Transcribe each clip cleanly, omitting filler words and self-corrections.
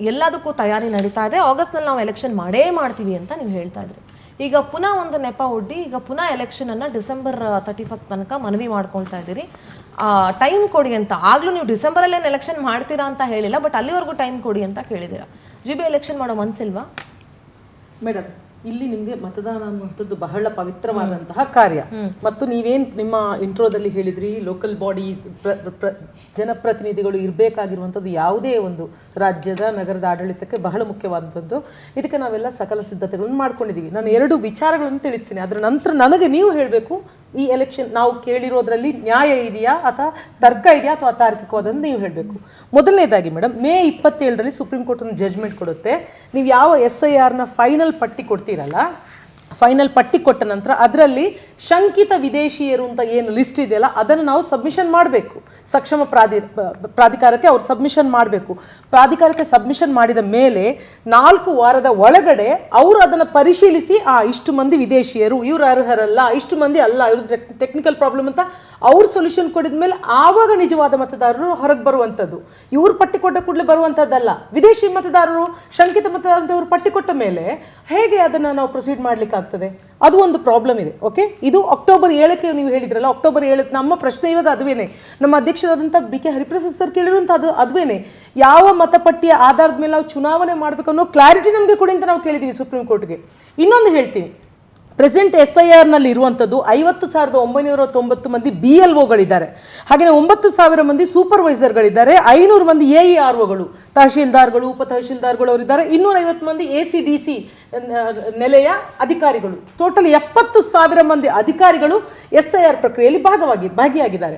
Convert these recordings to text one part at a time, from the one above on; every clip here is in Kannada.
ಎಲ್ಲದಕ್ಕೂ ತಯಾರಿ ನಡೀತಾ ಇದೆ. ಆಗಸ್ಟ್ನಲ್ಲಿ ನಾವು ಎಲೆಕ್ಷನ್ ಮಾಡೇ ಮಾಡ್ತೀವಿ ಅಂತ ನೀವು ಹೇಳ್ತಾ ಇದ್ರಿ. ಈಗ ಪುನಃ ಒಂದು ನೆಪ ಒಡ್ಡಿ ಈಗ ಪುನಃ ಎಲೆಕ್ಷನನ್ನು ಡಿಸೆಂಬರ್ 31 ತನಕ ಮನವಿ ಮಾಡ್ಕೊಳ್ತಾ ಇದ್ದೀರಿ. ಟೈಮ್ ಕೊಡಿ ಅಂತ. ಆಗಲೂ ನೀವು ಡಿಸೆಂಬರಲ್ಲೇನು ಎಲೆಕ್ಷನ್ ಮಾಡ್ತೀರಾ ಅಂತ ಹೇಳಿಲ್ಲ, ಬಟ್ ಅಲ್ಲಿವರೆಗೂ ಟೈಮ್ ಕೊಡಿ ಅಂತ ಕೇಳಿದ್ದೀರಾ. GB ಎಲೆಕ್ಷನ್ ಮಾಡೋ ಮನಸ್ಸಿಲ್ವಾ ಮೇಡಮ್? ಇಲ್ಲಿ ನಿಮಗೆ ಮತದಾನ ಅನ್ನುವಂಥದ್ದು ಬಹಳ ಪವಿತ್ರವಾದಂತಹ ಕಾರ್ಯ. ಮತ್ತು ನೀವೇನ್ ನಿಮ್ಮ ಇಂಟ್ರೋದಲ್ಲಿ ಹೇಳಿದ್ರಿ, ಲೋಕಲ್ ಬಾಡೀಸ್ ಜನಪ್ರತಿನಿಧಿಗಳು ಇರಬೇಕಾಗಿರುವಂಥದ್ದು ಯಾವುದೇ ಒಂದು ರಾಜ್ಯದ ನಗರದ ಆಡಳಿತಕ್ಕೆ ಬಹಳ ಮುಖ್ಯವಾದಂಥದ್ದು. ಇದಕ್ಕೆ ನಾವೆಲ್ಲ ಸಕಲ ಸಿದ್ಧತೆಗಳನ್ನು ಮಾಡ್ಕೊಂಡಿದ್ದೀವಿ. ನಾನು 2 ವಿಚಾರಗಳನ್ನು ತಿಳಿಸ್ತೀನಿ, ಅದರ ನಂತರ ನನಗೆ ನೀವು ಹೇಳಬೇಕು ಈ ಎಲೆಕ್ಷನ್ ನಾವು ಕೇಳಿರೋದ್ರಲ್ಲಿ ನ್ಯಾಯ ಇದೆಯಾ ಅಥವಾ ತರ್ಕ ಇದೆಯಾ ಅಥವಾ ಅತಾರ್ಕಿಕವಾದನ್ನು ನೀವು ಹೇಳಬೇಕು. ಮೊದಲನೇದಾಗಿ ಮೇಡಮ್, ಮೇ 27ರಲ್ಲಿ ಸುಪ್ರೀಂ ಕೋರ್ಟ್ ಒಂದು ಜಡ್ಜ್ಮೆಂಟ್ ಕೊಡುತ್ತೆ. ನೀವು ಯಾವ SIRನ ಫೈನಲ್ ಪಟ್ಟಿ ಕೊಡ್ತೀರಲ್ಲ, ಫೈನಲ್ ಪಟ್ಟಿ ಕೊಟ್ಟ ನಂತರ ಅದರಲ್ಲಿ ಶಂಕಿತ ವಿದೇಶಿಯರು ಅಂತ ಏನು ಲಿಸ್ಟ್ ಇದೆಯಲ್ಲ ಅದನ್ನು ನಾವು ಸಬ್ಮಿಷನ್ ಮಾಡಬೇಕು. ಸಕ್ಷಮ ಪ್ರಾಧಿಕಾರಕ್ಕೆ ಅವ್ರು ಸಬ್ಮಿಷನ್ ಮಾಡಬೇಕು. ಪ್ರಾಧಿಕಾರಕ್ಕೆ ಸಬ್ಮಿಷನ್ ಮಾಡಿದ ಮೇಲೆ 4 ವಾರದ ಒಳಗಡೆ ಅವರು ಅದನ್ನು ಪರಿಶೀಲಿಸಿ ಇಷ್ಟು ಮಂದಿ ವಿದೇಶಿಯರು, ಇವರು ಅರ್ಹರಲ್ಲ, ಇಷ್ಟು ಮಂದಿ ಅಲ್ಲ, ಇವ್ರದ್ದು ಟೆಕ್ನಿಕಲ್ ಪ್ರಾಬ್ಲಮ್ ಅಂತ ಅವ್ರು ಸೊಲ್ಯೂಷನ್ ಕೊಡಿದ ಮೇಲೆ ಆವಾಗ ನಿಜವಾದ ಮತದಾರರು ಹೊರಗೆ ಬರುವಂಥದ್ದು. ಇವ್ರು ಪಟ್ಟಿ ಕೊಟ್ಟ ಕೂಡಲೇ ಬರುವಂಥದ್ದಲ್ಲ. ವಿದೇಶಿ ಮತದಾರರು, ಶಂಕಿತ ಮತದಾರರು ಇವರು ಪಟ್ಟಿ ಕೊಟ್ಟ ಮೇಲೆ ಹೇಗೆ ಅದನ್ನು ನಾವು ಪ್ರೊಸೀಡ್ ಮಾಡ್ಲಿಕ್ಕೆ ಆಗ್ತದೆ? ಅದು ಒಂದು ಪ್ರಾಬ್ಲಮ್ ಇದೆ. ಓಕೆ, ಇದು ಅಕ್ಟೋಬರ್ 7ಕ್ಕೆ ನೀವು ಹೇಳಿದ್ರಲ್ಲ, ಅಕ್ಟೋಬರ್ 7 ನಮ್ಮ ಪ್ರಶ್ನೆ ಇವಾಗ ಅದುವೇನೆ. ನಮ್ಮ ಅಧ್ಯಕ್ಷರಾದಂಥ BK ಹರಿಪ್ರಸಾದ್ ಸರ್ ಕೇಳಿರುವಂಥ ಅದುವೇನೆ. ಯಾವ ಮತಪಟ್ಟಿಯ ಆಧಾರದ ಮೇಲೆ ನಾವು ಚುನಾವಣೆ ಮಾಡಬೇಕು ಅನ್ನೋ ಕ್ಲಾರಿಟಿ ನಮಗೆ ಕೊಡಿ ಅಂತ ನಾವು ಕೇಳಿದ್ದೀವಿ ಸುಪ್ರೀಂ ಕೋರ್ಟ್ಗೆ. ಇನ್ನೊಂದು ಹೇಳ್ತೀನಿ, ಪ್ರೆಸೆಂಟ್ SIRನಲ್ಲಿ ಇರುವಂಥದ್ದು 50,990 ಮಂದಿ BLOಗಳಿದ್ದಾರೆ. ಹಾಗೆಯೇ 9,000 ಮಂದಿ ಸೂಪರ್ವೈಸರ್ಗಳಿದ್ದಾರೆ. 500 ಮಂದಿ AEROಗಳು, ತಹಶೀಲ್ದಾರ್ಗಳು, ಉಪ ತಹಶೀಲ್ದಾರ್ಗಳು ಅವರಿದ್ದಾರೆ. 250 ಮಂದಿ ACDC ನೆಲೆಯ ಅಧಿಕಾರಿಗಳು. ಟೋಟಲ್ 70,000 ಮಂದಿ ಅಧಿಕಾರಿಗಳು SIR ಪ್ರಕ್ರಿಯೆಯಲ್ಲಿ ಭಾಗಿಯಾಗಿದ್ದಾರೆ.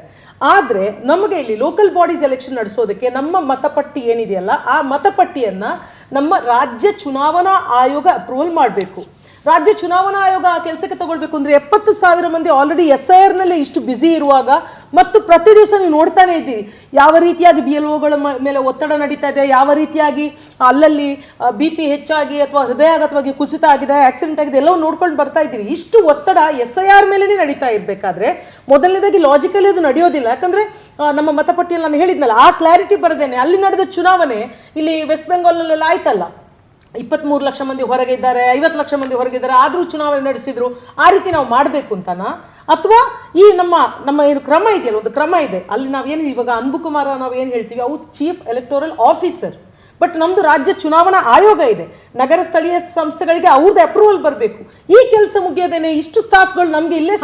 ಆದರೆ ನಮಗೆ ಇಲ್ಲಿ ಲೋಕಲ್ ಬಾಡೀಸ್ ಎಲೆಕ್ಷನ್ ನಡೆಸೋದಕ್ಕೆ ನಮ್ಮ ಮತಪಟ್ಟಿ ಏನಿದೆಯಲ್ಲ, ಆ ಮತಪಟ್ಟಿಯನ್ನು ನಮ್ಮ ರಾಜ್ಯ ಚುನಾವಣಾ ಆಯೋಗ ಅಪ್ರೂವಲ್ ಮಾಡಬೇಕು. ರಾಜ್ಯ ಚುನಾವಣಾ ಆಯೋಗ ಆ ಕೆಲಸಕ್ಕೆ ತಗೊಳ್ಬೇಕು ಅಂದ್ರೆ 70,000 ಮಂದಿ ಆಲ್ರೆಡಿ SIRನಲ್ಲೇ ಇಷ್ಟು ಬ್ಯುಸಿ ಇರುವಾಗ, ಮತ್ತು ಪ್ರತಿ ದಿವಸ ನೀವು ನೋಡ್ತಾನೆ ಇದ್ದೀರಿ ಯಾವ ರೀತಿಯಾಗಿ BLOಗಳ ಮೇಲೆ ಒತ್ತಡ ನಡೀತಾ ಇದೆ, ಯಾವ ರೀತಿಯಾಗಿ ಅಲ್ಲಲ್ಲಿ BP ಹೆಚ್ಚಾಗಿ ಅಥವಾ ಹೃದಯಾಘಾತವಾಗಿ ಕುಸಿತ ಆಗಿದೆ, ಆಕ್ಸಿಡೆಂಟ್ ಆಗಿದೆ, ಎಲ್ಲವೂ ನೋಡ್ಕೊಂಡು ಬರ್ತಾ ಇದ್ದೀರಿ. ಇಷ್ಟು ಒತ್ತಡ SIR ಮೇಲೇ ನಡೀತಾ ಇರಬೇಕಾದ್ರೆ ಮೊದಲನೇದಾಗಿ ಲಾಜಿಕಲಿ ಅದು ನಡೆಯೋದಿಲ್ಲ. ಯಾಕಂದ್ರೆ ನಮ್ಮ ಮತಪಟ್ಟಿಯಲ್ಲಿ ನಾನು ಹೇಳಿದ್ನಲ್ಲ, ಆ ಕ್ಲಾರಿಟಿ ಬರದೇನೆ ಅಲ್ಲಿ ನಡೆದ ಚುನಾವಣೆ ಇಲ್ಲಿ ವೆಸ್ಟ್ ಬೆಂಗಾಲ್ನಲ್ಲೆಲ್ಲ ಆಯ್ತಲ್ಲ, 23 ಲಕ್ಷ ಮಂದಿ ಹೊರಗೆ ಇದ್ದಾರೆ, 50 ಲಕ್ಷ ಮಂದಿ ಹೊರಗಿದ್ದಾರೆ, ಆದರೂ ಚುನಾವಣೆ ನಡೆಸಿದ್ರು. ಆ ರೀತಿ ನಾವು ಮಾಡಬೇಕು ಅಂತನಾ, ಅಥವಾ ಈ ನಮ್ಮ ಏನು ಕ್ರಮ ಇದೆಯಲ್ಲ, ಒಂದು ಕ್ರಮ ಇದೆ ಅಲ್ಲಿ ನಾವೇನು ಇವಾಗ ಅನ್ಬುಕುಮಾರ ನಾವೇನು ಹೇಳ್ತೀವಿ, ಅವು ಚೀಫ್ ಎಲೆಕ್ಟೋರಲ್ ಆಫೀಸರ್. ಬಟ್ ನಮ್ದು ರಾಜ್ಯ ಚುನಾವಣಾ ಆಯೋಗ ಇದೆ, ನಗರ ಸ್ಥಳೀಯ ಸಂಸ್ಥೆಗಳಿಗೆ ಅವ್ರದ್ದು ಅಪ್ರೂವಲ್ ಬರಬೇಕು. ಈ ಕೆಲಸ ಮುಗಿಯೋದೇನೆ ಇಷ್ಟು ಸ್ಟಾಫ್ಗಳು ನಮ್ಗೆ ಇಲ್ಲೇ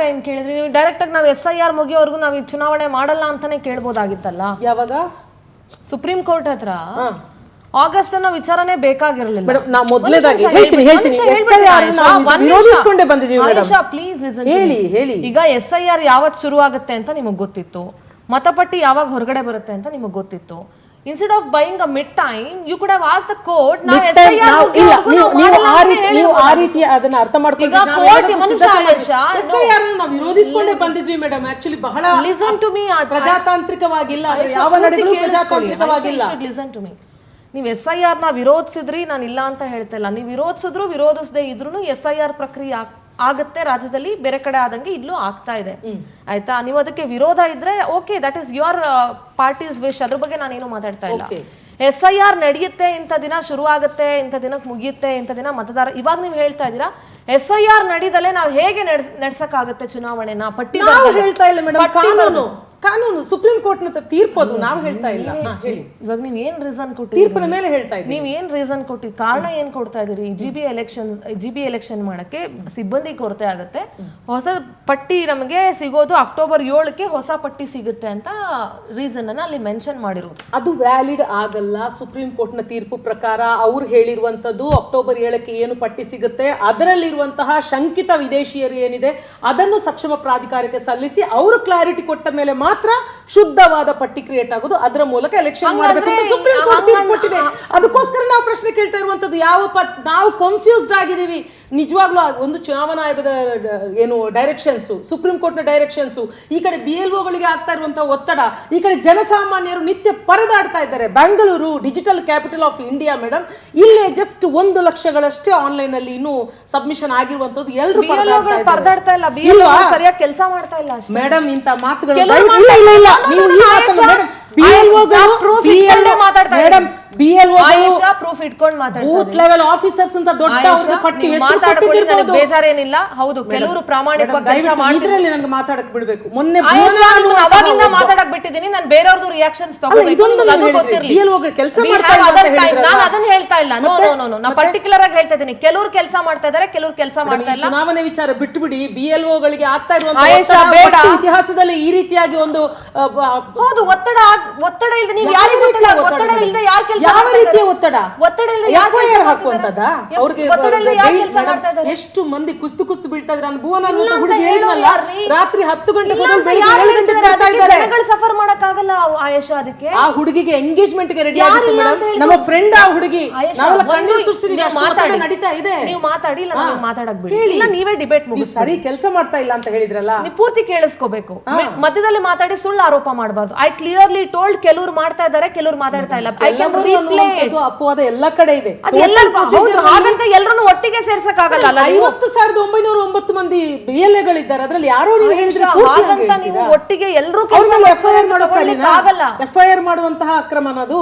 ಟೈಮ್ ಕೇಳಿದ್ರಿ ನೀವು ಡೈರೆಕ್ಟ್ ಆಗಿ ನಾವು SIR ಮುಗಿಯೋವರೆಗೂ ನಾವು ಈ ಚುನಾವಣೆ ಮಾಡಲ್ಲ ಅಂತಾನೆ ಕೇಳ್ಬೋದಾಗಿತ್ತಲ್ಲ. ಯಾವಾಗ ಸುಪ್ರೀಂ ಕೋರ್ಟ್ ಹತ್ರ ಆಗಸ್ಟ್ ಅನ್ನೋ ವಿಚಾರನೇ ಬೇಕಾಗಿರಲಿಲ್ಲ. ಈಗ SIR ಯಾವತ್ ಶುರು ಆಗುತ್ತೆ ಅಂತ ನಿಮಗ್ ಗೊತ್ತಿತ್ತು, ಮತಪಟ್ಟಿ ಯಾವಾಗ ಹೊರಗಡೆ ಬರುತ್ತೆ ಅಂತ ನಿಮಗ್ ಗೊತ್ತಿತ್ತು. Instead of buying a mid time, you could have asked the court. Now SIR ಆ ರೀತಿ ಅದನ್ನ ಅರ್ಥ ಮಾಡ್ಕೊಂಡು ವಿರೋಧಿಸಿಕೊಂಡೇ ಬಂದಿದ್ವಿ ಮೇಡಮ್. ಆಕ್ಚುಲಿ ಬಹಳ ಲಿಸನ್ ಟು ಮೀ, ಪ್ರಜಾತಾಂತ್ರಿಕವಾಗಿಲ್ಲ, ಯಾವ ನಡೆಗಳು ಪ್ರಜಾತಾಂತ್ರಿಕವಾಗಿಲ್ಲ. ಲಿಸನ್ ಟು ಮೀ, ನೀವು SIRನ ವಿರೋಧಿಸಿದ್ರಿ, ನಾನು ಇಲ್ಲ ಅಂತ ಹೇಳ್ತಾ ಇಲ್ಲ. ನೀವು ವಿರೋಧಿಸಿದ್ರು ವಿರೋಧಿಸದೇ ಇದ್ರು SIR ಪ್ರಕ್ರಿಯೆ ಆಗತ್ತೆ ರಾಜ್ಯದಲ್ಲಿ, ಬೇರೆ ಕಡೆ ಆದಂಗೆ ಇಲ್ಲೂ ಆಗ್ತಾ ಇದೆ. ಆಯ್ತಾ? ನೀವು ಅದಕ್ಕೆ ವಿರೋಧ ಇದ್ರೆ okay, that is your parties wish, ಅದ್ರ ಬಗ್ಗೆ ನಾನೇನು ಮಾತಾಡ್ತಾ ಇಲ್ಲ. SIR ನಡೆಯುತ್ತೆ, ಇಂಥ ದಿನ ಶುರು ಆಗುತ್ತೆ, ಇಂಥ ದಿನಕ್ಕೆ ಮುಗಿಯುತ್ತೆ, ಇಂಥ ದಿನ ಮತದಾರ. ಇವಾಗ ನೀವು ಹೇಳ್ತಾ ಇದ್ದೀರಾ SIR ನಡೀದಲ್ಲೇ ನಾವು ಹೇಗೆ ನಡ್ಸಕ್ಕಾಗತ್ತೆ ಚುನಾವಣೆನ? ಪಟ್ಟಿ ಹೇಳ್ತಾ ಇಲ್ಲ ಮೇಡಮ್, ಕಾನೂನು ಸುಪ್ರೀಂ ಕೋರ್ಟ್ ನ ತೀರ್ಪು, ಅದು ನಾವು ಹೇಳ್ತಾ ಇಲ್ಲ. ಇವಾಗ ನೀವ್ ಏನ್ ರೀಸನ್ ಕೊಟ್ಟಿದ್ದೀರಿ? ತೀರ್ಪಿನ ಮೇಲೆ ಹೇಳ್ತಾ ಇದ್ದೀವಿ. ನೀವ್ ಏನ್ ರೀಸನ್ ಕೊಟ್ಟಿದ್ದೀರಿ? ಕಾರಣ ಏನ್ ಕೊಡ್ತಾ ಇದೀರಿ? GB ಎಲೆಕ್ಷನ್ ಮಾಡಕ್ಕೆ ಸಿಬ್ಬಂದಿ ಕೊರತೆ ಆಗುತ್ತೆ, ಹೊಸ ಪಟ್ಟಿ ನಮಗೆ ಸಿಗೋದು ಅಕ್ಟೋಬರ್ 7ಕ್ಕೆ ಹೊಸ ಪಟ್ಟಿ ಸಿಗುತ್ತೆ ಅಂತ ರೀಸನ್ ಅನ್ನ ಅಲ್ಲಿ ಮೆನ್ಷನ್ ಮಾಡಿರೋದು. ಅದು ವ್ಯಾಲಿಡ್ ಆಗಲ್ಲ. ಸುಪ್ರೀಂ ಕೋರ್ಟ್ ನ ತೀರ್ಪು ಪ್ರಕಾರ ಅವ್ರು ಹೇಳಿರುವಂತದ್ದು ಅಕ್ಟೋಬರ್ 7ಕ್ಕೆ ಏನು ಪಟ್ಟಿ ಸಿಗುತ್ತೆ, ಅದರಲ್ಲಿರುವಂತಹ ಶಂಕಿತ ವಿದೇಶಿಯರು ಏನಿದೆ ಅದನ್ನು ಸಕ್ಷಮ ಪ್ರಾಧಿಕಾರಕ್ಕೆ ಸಲ್ಲಿಸಿ ಅವರು ಕ್ಲಾರಿಟಿ ಕೊಟ್ಟ ಮೇಲೆ ಮಾತ್ರ ಶುದ್ಧವಾದ ಪಟ್ಟಿ ಕ್ರಿಯೇಟ್ ಆಗೋದು. ಅದರ ಮೂಲಕ ಎಲೆಕ್ಷನ್ ಮಾಡಬೇಕು ಅಂತ ಸುಪ್ರೀಂ ಕೋರ್ಟ್ ತೀರ್ಪು ಕೊಟ್ಟಿದೆ. ಅದಕ್ಕೋಸ್ಕರ ನಾವು ಪ್ರಶ್ನೆ ಕೇಳ್ತಾ ಇರುವಂತದ್ದು, ನಾವು ಕನ್ಫ್ಯೂಸ್ಡ್ ಆಗಿದ್ದೀವಿ. ನಿಜವಾಗ್ಲೂ ಒಂದು ಚುನಾವಣಾ ಆಯೋಗದ ಏನು ಡೈರೆಕ್ಷನ್ಸ್, ಸುಪ್ರೀಂ ಕೋರ್ಟ್ ನ ಡೈರೆಕ್ಷನ್ಸ್, ಈ ಕಡೆ BLOಗಳಿಗೆ ಆಗ್ತಾ ಇರುವಂತಹ ಒತ್ತಡ, ಈ ಕಡೆ ಜನಸಾಮಾನ್ಯರು ನಿತ್ಯ ಪರದಾಡ್ತಾ ಇದ್ದಾರೆ. Bengaluru digital capital of India madam, ಇಲ್ಲೇ ಜಸ್ಟ್ 1 ಲಕ್ಷಗಳಷ್ಟೇ ಆನ್ಲೈನ್ ಅಲ್ಲಿ ಇನ್ನು ಸಬ್ಮಿಷನ್ ಆಗಿರುವಂತದ್ದು. ಎಲ್ಲರೂ ಪರದಾಡ್ತಾ ಇಲ್ಲ, ಸರಿಯಾಗಿ ಕೆಲಸ ಮಾಡ್ತಾ ಇಲ್ಲ ಮೇಡಮ್. ಇಂತ ಮಾತುಗಳು ಮೇಡಮ್ ಇಟ್ಕೊಂಡು ಮಾತಾಡ್ತಾ ಬೂತ್ ಲೆವೆಲ್ ಆಫೀಸರ್ಸ್ ಅಂತ ದೊಡ್ಡ ಅವ್ರ ಪಟ್ಟಿ ಹೆಸರು ನನಗೆ ಬೇಜಾರೇನಿಲ್ಲ. ಹೌದು, ಕೆಲವರು ಪ್ರಾಮಾಣಿಕವಾಗಿ ಕೆಲಸ ಮಾಡ್ತಾರೆ. ನನಗೆ ಮಾತಾಡಕ್ ಬಿಡ್ಬೇಕು. ಮೊನ್ನೆ ಅವಾಗಿಂದ ಮಾತಾಡಕ್ ಬಿಟ್ಟಿದ್ದೀನಿ, ನಾನು ಬೇರೆಯವ್ರದ್ದು ರಿಯಾಕ್ಷನ್ಸ್ ತಗೋಬೇಕು, ಅದು ಗೊತ್ತಿರಲಿ. ನಾನು ಅದನ್ನ ಹೇಳ್ತಾ ಇಲ್ಲ. ನೋ ನೋ ನೋ, ನಾನು ಪರ್ಟಿಕ್ಯುಲರ್ ಆಗಿ ಹೇಳ್ತಾ ಇದ್ದೀನಿ. ಕೆಲವರು ಕೆಲಸ ಮಾಡ್ತಾ ಇದಾರೆ, ಕೆಲವರು ಕೆಲಸ ಮಾಡ್ತಾ ಇಲ್ಲ. ಚುನಾವಣೆ ವಿಚಾರ ಬಿಟ್ಬಿಡಿ, BLO ಗಳಿಗೆ ಆಗ್ತಾ ಬೇಡ. ಇತಿಹಾಸದಲ್ಲಿ ಈ ರೀತಿಯಾಗಿ ಒಂದು ಹೌದು, ಒತ್ತಡ ಇಲ್ಲದೆ ನೀವು ಯಾರಿಗೆ ಒತ್ತಡ ಇಲ್ಲದೆ ಯಾರು ಕೆಲಸ ಯಾವ ರೀತಿಯ ಒತ್ತಡ ಇಲ್ಲದೆ FIR ಹಾಕುವಂತದ ಅವ್ರಿಗೆ ಕೆಲಸ ಮಾಡ್ತಾ ಇದ್ದಾರೆ. ಎಷ್ಟು ಮಂದಿ ಕುಸ್ತು ಬೀಳ್ತಾ ಇದ್ದಾರೆ. ಭುವನ ಅನ್ನೋ ಹುಡುಗಿ ಹೇಳಿದ್ನಲ್ಲ, ರಾತ್ರಿ 10 ಗಂಟೆಗೆ ಬೆಳಿಗ್ಗೆ 7 ಗಂಟೆಗೆ ಬರ್ತಾ ಇದ್ದಾರೆ. ಜನಗಳು ಸಫರ್ ಮಾಡಕ್ಕಾಗಲ್ಲ ಆಯೇಷಾ. ಅದಕ್ಕೆ ಆ ಹುಡುಗಿಗೆ ಎಂಗೇಜ್ಮೆಂಟ್ ಗೆ ರೆಡಿ ಆಗಿತ್ತು ಮೇಡಮ್. ನಮ್ಮ ಫ್ರೆಂಡ್ ಆ ಹುಡುಗಿ ನಾವೆಲ್ಲ ಕಣ್ಣು ಸುರಿಸಿದೀವಿ. ಅಷ್ಟು ಮಾತಾಡಿ ನಡೀತಾ ಇದೆ. ನೀವು ಮಾತಾಡಿ, ಇಲ್ಲ ನೀವು ಮಾತಾಡಕ್ ಬಿಡಿ. ಇಲ್ಲ ನೀವೇ ಡಿಬೇಟ್ ಮುಗಿಸಿ. ಸರಿ ಕೆಲಸ ಮಾಡ್ತಾ ಇಲ್ಲ ಅಂತ ಹೇಳಿದ್ರಲ್ಲ, ನೀವು ಪೂರ್ತಿ ಕೇಳಿಸ್ಕೋಬೇಕು. ಮಧ್ಯದಲ್ಲಿ ಮಾತಾಡಿ ಸುಳ್ಳು ಆರೋಪ ಮಾಡಬಾರ್ದು. ಐ ಕ್ಲಿಯರ್ಲಿ ಟೋಲ್ಡ್ ಕೆಲವರು ಮಾಡ್ತಾ ಇದ್ದಾರೆ, ಕೆಲವರು ಮಾತಾಡ್ತಾ ಇಲ್ಲ. I can replay it. ಅಪವಾದ ಎಲ್ಲ ಕಡೆ ಇದೆ. ಹಾಗಂತ ಎಲ್ಲರನ್ನು ಒಟ್ಟಿಗೆ ಸೇರ್ಸಕ್ಕಾಗಲ್ಲ. 50,909 ಮಂದಿ BLAಗಳಿದ್ದಾರೆ. ಅದ್ರಲ್ಲಿ ಯಾರೋ ನೀವು ಹೇಳಿದ್ರೆ ಹಾಗಂತ ನೀವು ಒಟ್ಟಿಗೆ ಎಲ್ಲರೂ FIR ಮಾಡುವಂತಹ ಅಕ್ರಮನ ಅದು.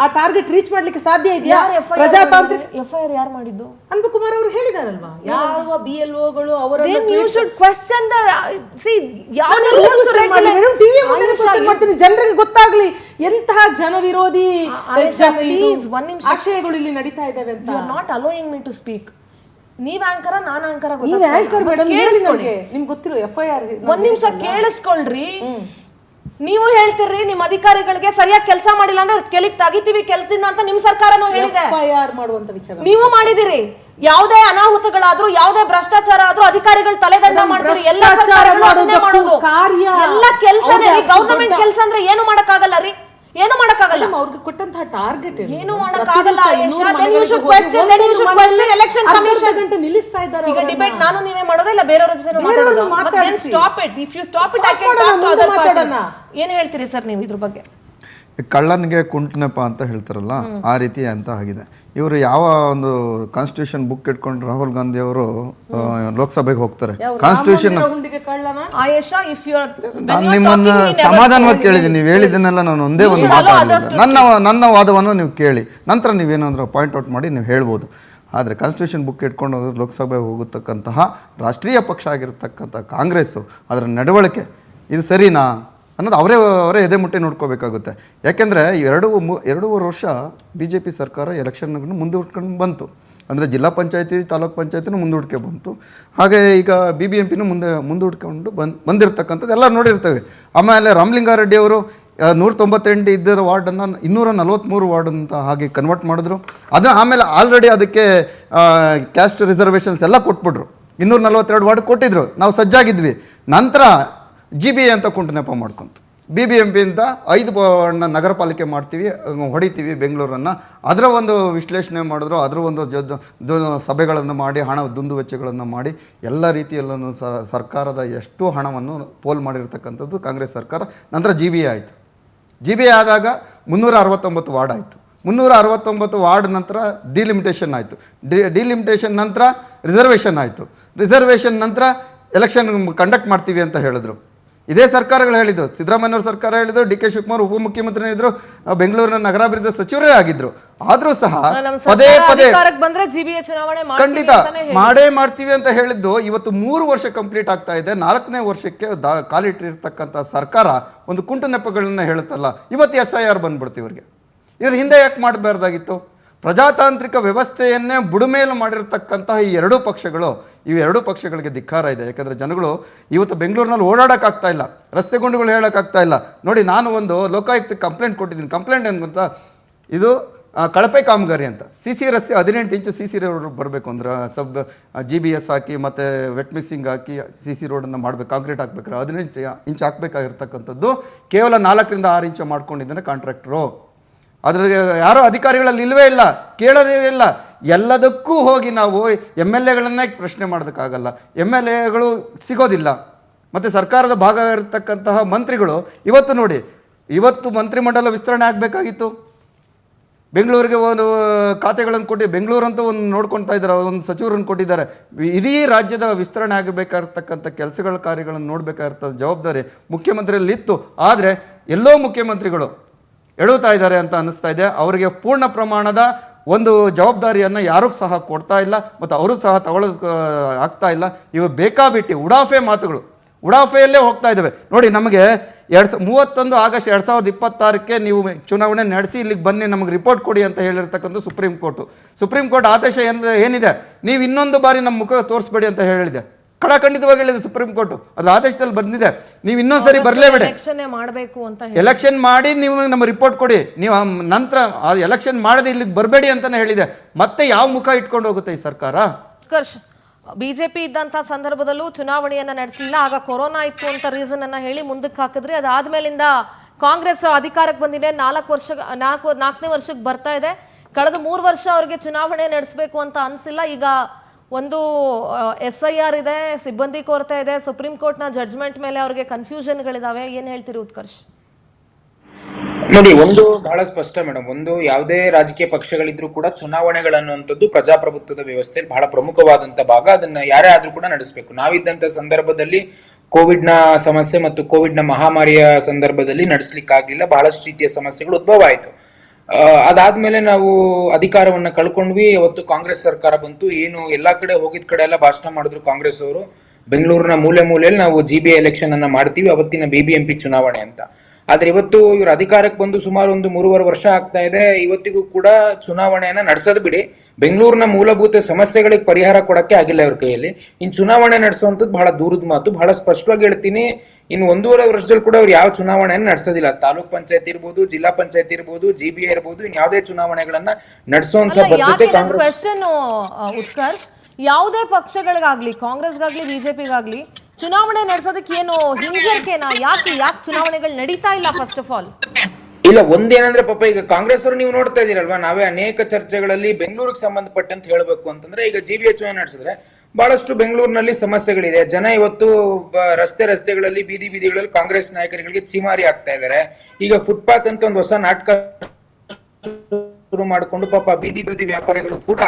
ಆ ಟಾರ್ಗೆಟ್ ರೀಚ್ ಮಾಡ್ಲಿಕ್ಕೆ ಸಾಧ್ಯ ಇದೆಯಾ? ಪ್ರಜಾತಾಂತ್ರಿಕ FIR ಯಾರು ಮಾಡಿದ್ದು? ಅನ್ಬುಕುಮಾರ್ ಅವರು ಹೇಳಿದಾರಲ್ವಾ, ಯಾವ BLOಗಳು ಅವರನ್ನು ಮಾಡ್ತೀನಿ ಜನರಿಗೆ ಗೊತ್ತಾಗ್ಲಿ ಎಂತಹ ಜನ ವಿರೋಧಿ ಆಶಯಗಳು ಇಲ್ಲಿ ನಡೀತಾ ಇದಾವೆ ಅಂತ. You are not allowing me to speak. ನೀವ್ ಆಂಕರ, ನಾನು ಆಂಕರ, ನಿಮ್ಗೆ ಗೊತ್ತಿರೋ FIR. ಒಂದ್ ನಿಮಿಷ ಕೇಳಿಸ್ಕೊಳ್ರಿ. ನೀವು ಹೇಳ್ತಿರ್ರಿ ನಿಮ್ ಅಧಿಕಾರಿಗಳಿಗೆ ಸರಿಯಾಗಿ ಕೆಲಸ ಮಾಡಿಲ್ಲ ಅಂದ್ರೆ ಕೆಲಿಕ್ ತೆಗಿತೀವಿ ಕೆಲಸದಿಂದ ಅಂತ ನಿಮ್ ಸರ್ಕಾರನೂ ಹೇಳಿದೆ. FIR ಮಾಡುವಂತ ವಿಚಾರ ನೀವು ಮಾಡಿದಿರಿ. ಯಾವುದೇ ಅನಾಹುತಗಳಾದ್ರೂ, ಯಾವುದೇ ಭ್ರಷ್ಟಾಚಾರ ಆದ್ರೂ ಅಧಿಕಾರಿಗಳು ತಲೆದಂಡ ಮಾಡ್ತೀರಿ. ಎಲ್ಲ ಸರ್ಕಾರಗಳು ಅದನ್ನೇ ಮಾಡೋದು. ಎಲ್ಲ ಕೆಲಸನೇ ಗವರ್ನಮೆಂಟ್ ಕೆಲಸ ಅಂದ್ರೆ ಏನು ಮಾಡಕ್ಕಾಗಲ್ಲ ರೀ, ಏನು ಮಾಡಕ್ಕಾಗಲ್ಲ. ಅವ್ರಿಗೆ ಕೊಟ್ಟಂತಹ ಟಾರ್ಗೆಟ್ ಏನು ಮಾಡಕ್ಕಾಗಲ್ಲ. ಎಲೆಕ್ಷನ್ ಕಮಿಷನ್ ನಿಲ್ಲಿಸ್ತಾ ಇದ್ದಾರೆ. ಈಗ ಡಿಬೇಟ್ ನಾನು ನೀವೇ ಮಾಡೋದು, ಇಲ್ಲ ಬೇರೆಯವರ ಜೊತೆ ಮಾತಾಡೋದು. Stop it. If you stop it, I can talk to other parties. ಏನು ಹೇಳ್ತೀರಿ ಸರ್ ನೀವು ಇದ್ರ ಬಗ್ಗೆ? ಕಳ್ಳನಿಗೆ ಕುಂಟನೆಪ ಅಂತ ಹೇಳ್ತಾರಲ್ಲ, ಆ ರೀತಿ ಅಂತ ಆಗಿದೆ. ಇವರು ಯಾವ ಒಂದು ಕಾನ್ಸ್ಟಿಟ್ಯೂಷನ್ ಬುಕ್ ಇಟ್ಕೊಂಡು ರಾಹುಲ್ ಗಾಂಧಿ ಅವರು ಲೋಕಸಭೆಗೆ ಹೋಗ್ತಾರೆ. ಕಾನ್ಸ್ಟಿಟ್ಯೂಷನ್ ನಾನು ನಿಮ್ಮನ್ನ ಸಮಾಧಾನವಾಗಿ ಕೇಳಿದ್ದೀನಿ. ನೀವು ಹೇಳಿದ್ದನ್ನೆಲ್ಲ ನಾನು ಒಂದೇ ಒಂದು ಮಾತಾಡಿದ್ದೀನಿ. ನನ್ನ ವಾದವನ್ನು ನೀವು ಕೇಳಿ ನಂತರ ನೀವೇನಾದ್ರೂ ಪಾಯಿಂಟ್ ಔಟ್ ಮಾಡಿ ನೀವು ಹೇಳ್ಬೋದು. ಆದರೆ ಕಾನ್ಸ್ಟಿಟ್ಯೂಷನ್ ಬುಕ್ ಇಟ್ಕೊಂಡು ಲೋಕಸಭೆಗೆ ಹೋಗತಕ್ಕಂತಹ ರಾಷ್ಟ್ರೀಯ ಪಕ್ಷ ಆಗಿರತಕ್ಕಂಥ ಕಾಂಗ್ರೆಸ್ಸು ಅದರ ನಡವಳಿಕೆ ಇದು ಸರಿನಾ ಅನ್ನೋದು ಅವರೇ ಎದೆ ಮುಟ್ಟಿ ನೋಡ್ಕೋಬೇಕಾಗುತ್ತೆ. ಯಾಕೆಂದರೆ 2.5 ವರ್ಷ BJP ಸರ್ಕಾರ ಎಲೆಕ್ಷನ್ಗಳನ್ನು ಮುಂದೂಡ್ಕೊಂಡು ಬಂತು. ಅಂದರೆ ಜಿಲ್ಲಾ ಪಂಚಾಯತಿ, ತಾಲೂಕ್ ಪಂಚಾಯತಿನೂ ಮುಂದೂಡಿಕೆ ಬಂತು. ಹಾಗೆ ಈಗ BBMPನೂ ಮುಂದೂಡ್ಕೊಂಡು ಬಂದಿರತಕ್ಕಂಥದ್ದು ಎಲ್ಲ ನೋಡಿರ್ತೇವೆ. ಆಮೇಲೆ ರಾಮಲಿಂಗಾರೆಡ್ಡಿ ಅವರು 198 ಇದ್ದ ವಾರ್ಡನ್ನು 243 ವಾರ್ಡ್ ಅಂತ ಹಾಗೆ ಕನ್ವರ್ಟ್ ಮಾಡಿದ್ರು. ಅದು ಆಮೇಲೆ ಆಲ್ರೆಡಿ ಅದಕ್ಕೆ ಕ್ಯಾಸ್ಟ್ ರಿಸರ್ವೇಷನ್ಸ್ ಎಲ್ಲ ಕೊಟ್ಬಿಟ್ರು. 242 ವಾರ್ಡ್ ಕೊಟ್ಟಿದ್ರು. ನಾವು ಸಜ್ಜಾಗಿದ್ವಿ. ನಂತರ GBA ಅಂತ ಕುಂಟನೆಪ ಮಾಡ್ಕೊಂತು. BBMP ಅಂತ 5 ನಗರ ಪಾಲಿಕೆ ಮಾಡ್ತೀವಿ, ಹೊಡಿತೀವಿ ಬೆಂಗಳೂರನ್ನು. ಅದರ ಒಂದು ವಿಶ್ಲೇಷಣೆ ಮಾಡಿದ್ರು. ಅದರ ಒಂದು ಸಭೆಗಳನ್ನು ಮಾಡಿ, ಹಣ ದುಂದು ವೆಚ್ಚಗಳನ್ನು ಮಾಡಿ ಎಲ್ಲ ರೀತಿಯಲ್ಲೂ ಸರ್ಕಾರದ ಎಷ್ಟು ಹಣವನ್ನು ಪೋಲ್ ಮಾಡಿರ್ತಕ್ಕಂಥದ್ದು ಕಾಂಗ್ರೆಸ್ ಸರ್ಕಾರ. ನಂತರ GBA ಆಯಿತು. GBA ಆದಾಗ 369 ವಾರ್ಡ್ ಆಯಿತು. 369 ವಾರ್ಡ್ ನಂತರ ಡಿಲಿಮಿಟೇಷನ್ ಆಯಿತು. ಡಿಲಿಮಿಟೇಷನ್ ನಂತರ ರಿಸರ್ವೇಷನ್ ಆಯಿತು. ರಿಸರ್ವೇಷನ್ ನಂತರ ಎಲೆಕ್ಷನ್ ಕಂಡಕ್ಟ್ ಮಾಡ್ತೀವಿ ಅಂತ ಹೇಳಿದ್ರು. ಇದೇ ಸರ್ಕಾರಗಳು ಹೇಳಿದ್ದು. ಸಿದ್ದರಾಮಯ್ಯವ್ರ ಸರ್ಕಾರ ಹೇಳಿದ್ರು, DK ಶಿವಕುಮಾರ್ ಉಪಮುಖ್ಯಮಂತ್ರಿ ಹೇಳಿದ್ರು, ಬೆಂಗಳೂರಿನ ನಗರಾಭಿವೃದ್ಧಿ ಸಚಿವರೇ ಆಗಿದ್ರು. ಆದರೂ ಸಹ ಪದೇ ಖಂಡಿತ ಮಾಡ್ತೀವಿ ಅಂತ ಹೇಳಿದ್ದು ಇವತ್ತು 3 ವರ್ಷ ಕಂಪ್ಲೀಟ್ ಆಗ್ತಾ ಇದೆ. 4ನೇ ವರ್ಷಕ್ಕೆ ಕಾಲಿಟ್ಟಿರ್ತಕ್ಕಂಥ ಸರ್ಕಾರ ಒಂದು ಕುಂಟು ನೆಪಗಳನ್ನ ಹೇಳುತ್ತಲ್ಲ. ಇವತ್ತು SIR ಬಂದ್ಬಿಡ್ತು ಇವ್ರಿಗೆ. ಇದ್ರ ಹಿಂದೆ ಯಾಕೆ ಮಾಡಬಾರ್ದಾಗಿತ್ತು? ಪ್ರಜಾತಾಂತ್ರಿಕ ವ್ಯವಸ್ಥೆಯನ್ನೇ ಬುಡುಮೇಲು ಮಾಡಿರ್ತಕ್ಕಂತಹ ಈ 2 ಪಕ್ಷಗಳು, ಇವು 2 ಪಕ್ಷಗಳಿಗೆ ಧಿಕ್ಕಾರ ಇದೆ. ಯಾಕಂದರೆ ಜನಗಳು ಇವತ್ತು ಬೆಂಗಳೂರಿನಲ್ಲಿ ಓಡಾಡೋಕ್ಕಾಗ್ತಾ ಇಲ್ಲ, ರಸ್ತೆ ಗುಂಡುಗಳು ಹೇಳೋಕ್ಕಾಗ್ತಾ ಇಲ್ಲ. ನೋಡಿ, ನಾನು ಒಂದು ಲೋಕಾಯುಕ್ತಕ್ಕೆ ಕಂಪ್ಲೇಂಟ್ ಕೊಟ್ಟಿದ್ದೀನಿ. ಕಂಪ್ಲೇಂಟ್ ಏನು ಗೊತ್ತಾ, ಇದು ಕಳಪೆ ಕಾಮಗಾರಿ ಅಂತ. CC ರಸ್ತೆ 18 ಇಂಚು CC ರೋಡ್ ಬರಬೇಕು ಅಂದ್ರೆ GBS ಹಾಕಿ ಮತ್ತು ವೆಟ್ ಮಿಕ್ಸಿಂಗ್ ಹಾಕಿ CC ರೋಡನ್ನು ಮಾಡಬೇಕು, ಕಾಂಕ್ರೀಟ್ ಹಾಕ್ಬೇಕಾದ್ರೆ 18 ಇಂಚ್ ಹಾಕಬೇಕಾಗಿರ್ತಕ್ಕಂಥದ್ದು ಕೇವಲ 4 ರಿಂದ 6 ಇಂಚು ಮಾಡ್ಕೊಂಡಿದ್ದಾನೆ ಕಾಂಟ್ರಾಕ್ಟ್ರು. ಅದ್ರಿಗೆ ಯಾರೋ ಅಧಿಕಾರಿಗಳಲ್ಲಿ ಇಲ್ಲವೇ ಇಲ್ಲ, ಕೇಳೋದೇ ಇಲ್ಲ. ಎಲ್ಲದಕ್ಕೂ ಹೋಗಿ ನಾವು MLAಗಳನ್ನೇ ಪ್ರಶ್ನೆ ಮಾಡೋದಕ್ಕಾಗಲ್ಲ. MLAಗಳು ಸಿಗೋದಿಲ್ಲ. ಮತ್ತು ಸರ್ಕಾರದ ಭಾಗ ಇರತಕ್ಕಂತಹ ಮಂತ್ರಿಗಳು ಇವತ್ತು ನೋಡಿ, ಇವತ್ತು ಮಂತ್ರಿಮಂಡಲ ವಿಸ್ತರಣೆ ಆಗಬೇಕಾಗಿತ್ತು. ಬೆಂಗಳೂರಿಗೆ ಒಂದು ಖಾತೆಗಳನ್ನು ಕೊಟ್ಟು ಬೆಂಗಳೂರಂತೂ ಒಂದು ನೋಡ್ಕೊಳ್ತಾ ಇದ್ದಾರೆ, ಒಂದು ಸಚಿವರನ್ನು ಕೊಟ್ಟಿದ್ದಾರೆ. ಇಡೀ ರಾಜ್ಯದ ವಿಸ್ತರಣೆ ಆಗಬೇಕಾಗಿರ್ತಕ್ಕಂಥ ಕೆಲಸಗಳ ಕಾರ್ಯಗಳನ್ನು ನೋಡಬೇಕಾಗಿರ್ತಕ್ಕಂಥ ಜವಾಬ್ದಾರಿ ಮುಖ್ಯಮಂತ್ರಿಯಲ್ಲಿ ಇತ್ತು. ಆದರೆ ಎಲ್ಲೋ ಮುಖ್ಯಮಂತ್ರಿಗಳು ಎಡುತ್ತಾ ಇದ್ದಾರೆ ಅಂತ ಅನ್ನಿಸ್ತಾ ಇದೆ. ಅವರಿಗೆ ಪೂರ್ಣ ಪ್ರಮಾಣದ ಒಂದು ಜವಾಬ್ದಾರಿಯನ್ನು ಯಾರಿಗೂ ಸಹ ಕೊಡ್ತಾ ಇಲ್ಲ ಮತ್ತು ಅವರು ಸಹ ತಗೊಳ್ಳೋದು ಆಗ್ತಾ ಇಲ್ಲ. ಇವು ಬೇಕಾಬಿಟ್ಟು ಉಡಾಫೆ ಮಾತುಗಳು, ಉಡಾಫೆಯಲ್ಲೇ ಹೋಗ್ತಾ ಇದ್ದಾವೆ. ನೋಡಿ, ನಮಗೆ 31 ಆಗಸ್ಟ್ 2026 ನೀವು ಚುನಾವಣೆ ನಡೆಸಿ ಇಲ್ಲಿಗೆ ಬನ್ನಿ, ನಮಗೆ ರಿಪೋರ್ಟ್ ಕೊಡಿ ಅಂತ ಹೇಳಿರ್ತಕ್ಕಂಥ ಸುಪ್ರೀಂ ಕೋರ್ಟ್ ಆದೇಶ ಏನಿದೆ, ನೀವು ಇನ್ನೊಂದು ಬಾರಿ ನಮ್ಮ ಮುಖ ತೋರಿಸ್ಬೇಡಿ ಅಂತ ಹೇಳಿದೆ, ಖಂಡಿತವಾಗಿ ಹೇಳಿದೆ ಸುಪ್ರೀಂ ಕೋರ್ಟ್. ಅದು ಆದೇಶದಲ್ಲಿ ಬಂದಿದೆ, ನೀವು ಇನ್ನೊಂದ್ಸರಿ ಬರಲೇಬೇಡಿ, ಎಲೆಕ್ಷನ್ ಮಾಡಿ ನೀವು ನಮ್ಮ ರಿಪೋರ್ಟ್ ಕೊಡಿ, ನೀವು ನಂತರ ಆ ಎಲೆಕ್ಷನ್ ಮಾಡದೆ ಇಲ್ಲಿಗೆ ಬರಬೇಡಿ ಅಂತಾನೆ ಹೇಳಿದೆ. ಮತ್ತೆ ಯಾವ ಮುಖ ಇಟ್ಕೊಂಡು ಹೋಗುತ್ತೆ ಈ ಸರ್ಕಾರ? ಬಿಜೆಪಿ ಇದ್ದಂತ ಸಂದರ್ಭದಲ್ಲೂ ಚುನಾವಣೆಯನ್ನ ನಡೆಸಲಿಲ್ಲ, ಆಗ ಕೊರೋನಾ ಇತ್ತು ಅಂತ ರೀಸನ್ ಅನ್ನ ಹೇಳಿ ಮುಂದಕ್ಕೆ ಹಾಕಿದ್ರಿ. ಅದಾದ್ಮೇಲಿಂದ ಕಾಂಗ್ರೆಸ್ ಅಧಿಕಾರಕ್ಕೆ ಬಂದಿದೆ, 4ನೇ ವರ್ಷಕ್ಕೆ ಬರ್ತಾ ಇದೆ. ಕಳೆದ 3 ವರ್ಷ ಅವ್ರಿಗೆ ಚುನಾವಣೆ ನಡೆಸಬೇಕು ಅಂತ ಅನ್ಸಿಲ್ಲ. ಈಗ ಒಂದು SIR ಇದೆ, ಸಿಬ್ಬಂದಿ ಕೊರತೆ ಇದೆ, ಸುಪ್ರೀಂ ಕೋರ್ಟ್ನ ಜಡ್ಜ್ಮೆಂಟ್ ಮೇಲೆ ಅವ್ರಿಗೆ ಕನ್ಫ್ಯೂಷನ್ಗಳಿದಾವೆ. ಏನ್ ಹೇಳ್ತೀರಿ ಉತ್ಕರ್ಷ್? ನೋಡಿ, ಒಂದು ಬಹಳ ಸ್ಪಷ್ಟ ಮೇಡಮ್, ಒಂದು ಯಾವುದೇ ರಾಜಕೀಯ ಪಕ್ಷಗಳಿದ್ರೂ ಕೂಡ ಚುನಾವಣೆಗಳನ್ನುವಂಥದ್ದು ಪ್ರಜಾಪ್ರಭುತ್ವದ ವ್ಯವಸ್ಥೆಯಲ್ಲಿ ಬಹಳ ಪ್ರಮುಖವಾದಂತ ಭಾಗ. ಅದನ್ನ ಯಾರೇ ಆದ್ರೂ ಕೂಡ ನಡೆಸಬೇಕು. ನಾವಿದ್ದಂತ ಸಂದರ್ಭದಲ್ಲಿ ಕೋವಿಡ್ನ ಸಮಸ್ಯೆ ಮತ್ತು ಕೋವಿಡ್ನ ಮಹಾಮಾರಿಯ ಸಂದರ್ಭದಲ್ಲಿ ನಡೆಸಲಿಕ್ಕಾಗ್ಲಿಲ್ಲ, ಬಹಳಷ್ಟು ರೀತಿಯ ಸಮಸ್ಯೆಗಳು ಉದ್ಭವ ಆಯಿತು. ಅದಾದ್ಮೇಲೆ ನಾವು ಅಧಿಕಾರವನ್ನ ಕಳ್ಕೊಂಡ್ವಿ. ಅವತ್ತು ಕಾಂಗ್ರೆಸ್ ಸರ್ಕಾರ ಬಂತು. ಏನು ಎಲ್ಲಾ ಕಡೆ ಹೋಗಿದ ಕಡೆ ಎಲ್ಲ ಭಾಷಣ ಮಾಡಿದ್ರು ಕಾಂಗ್ರೆಸ್ ಅವರು. ಬೆಂಗಳೂರಿನ ಮೂಲೆಯಲ್ಲಿ ನಾವು GBA ಎಲೆಕ್ಷನ್ ಅನ್ನ ಮಾಡ್ತೀವಿ, ಅವತ್ತಿನ BBMP ಚುನಾವಣೆ ಅಂತ. ಆದ್ರೆ ಇವತ್ತು ಇವರು ಅಧಿಕಾರಕ್ಕೆ ಬಂದು ಸುಮಾರು 3.5 ವರ್ಷ ಆಗ್ತಾ ಇದೆ. ಇವತ್ತಿಗೂ ಕೂಡ ಚುನಾವಣೆಯನ್ನ ನಡೆಸೋದು ಬಿಡಿ, ಬೆಂಗಳೂರಿನ ಮೂಲಭೂತ ಸಮಸ್ಯೆಗಳಿಗೆ ಪರಿಹಾರ ಕೊಡಕ್ಕೆ ಆಗಿಲ್ಲ ಇವ್ರ ಕೈಯಲ್ಲಿ. ಇನ್ನು ಚುನಾವಣೆ ನಡೆಸುವಂಥದ್ದು ಬಹಳ ದೂರದ ಮಾತು. ಬಹಳ ಸ್ಪಷ್ಟವಾಗಿ ಹೇಳ್ತೀನಿ, ಇನ್ನು 1.5 ವರ್ಷದಲ್ಲಿ ಕೂಡ ಅವ್ರು ಯಾವ ಚುನಾವಣೆಯನ್ನು ನಡೆಸೋದಿಲ್ಲ. ತಾಲೂಕ್ ಪಂಚಾಯತ್ ಇರ್ಬೋದು, ಜಿಲ್ಲಾ ಪಂಚಾಯತ್ ಇರ್ಬೋದು, GBA ಇರ್ಬೋದು, ಇನ್ ಯಾವುದೇ ಚುನಾವಣೆಗಳನ್ನ ನಡೆಸುವಂತ ಬದ್ಧತೆ ಉತ್ಕರ್ಷ್, ಯಾವುದೇ ಪಕ್ಷಗಳಿಗಾಗ್ಲಿ, ಕಾಂಗ್ರೆಸ್ಗಾಗ್ಲಿ ಬಿಜೆಪಿಗಾಗ್ಲಿ ಚುನಾವಣೆ ನಡೆಸೋದಕ್ಕೆ ಏನು ಹಿಂಜರಿಕೆನಾ? ಯಾಕೆ ಚುನಾವಣೆಗಳು ನಡೀತಾ ಇಲ್ಲ? ಫಸ್ಟ್ ಆಫ್ ಆಲ್ ಇಲ್ಲ, ಒಂದೇನಂದ್ರೆ ಪಾಪ ಈಗ ಕಾಂಗ್ರೆಸ್ ಅವರು ನೀವು ನೋಡ್ತಾ ಇದೀರಲ್ವಾ, ನಾವೇ ಅನೇಕ ಚರ್ಚೆಗಳಲ್ಲಿ ಬೆಂಗಳೂರಿಗೆ ಸಂಬಂಧಪಟ್ಟಂತ ಹೇಳ್ಬೇಕು ಅಂತಂದ್ರೆ, ಈಗ GBA ಚುನಾವಣೆ ನಡೆಸಿದ್ರೆ ಬಹಳಷ್ಟು ಬೆಂಗಳೂರಿನಲ್ಲಿ ಸಮಸ್ಯೆಗಳಿದೆ. ಜನ ಇವತ್ತು ರಸ್ತೆಗಳಲ್ಲಿ ಬೀದಿಗಳಲ್ಲಿ ಕಾಂಗ್ರೆಸ್ ನಾಯಕರುಗಳಿಗೆ ಚೀಮಾರಿ ಆಗ್ತಾ ಇದ್ದಾರೆ. ಈಗ ಫುಟ್ಪಾತ್ ಅಂತ ಒಂದು ಹೊಸ ನಾಟಕ ಶುರು ಮಾಡಿಕೊಂಡು ಪಾಪ ಬೀದಿ ವ್ಯಾಪಾರಿಗಳು ಕೂಡ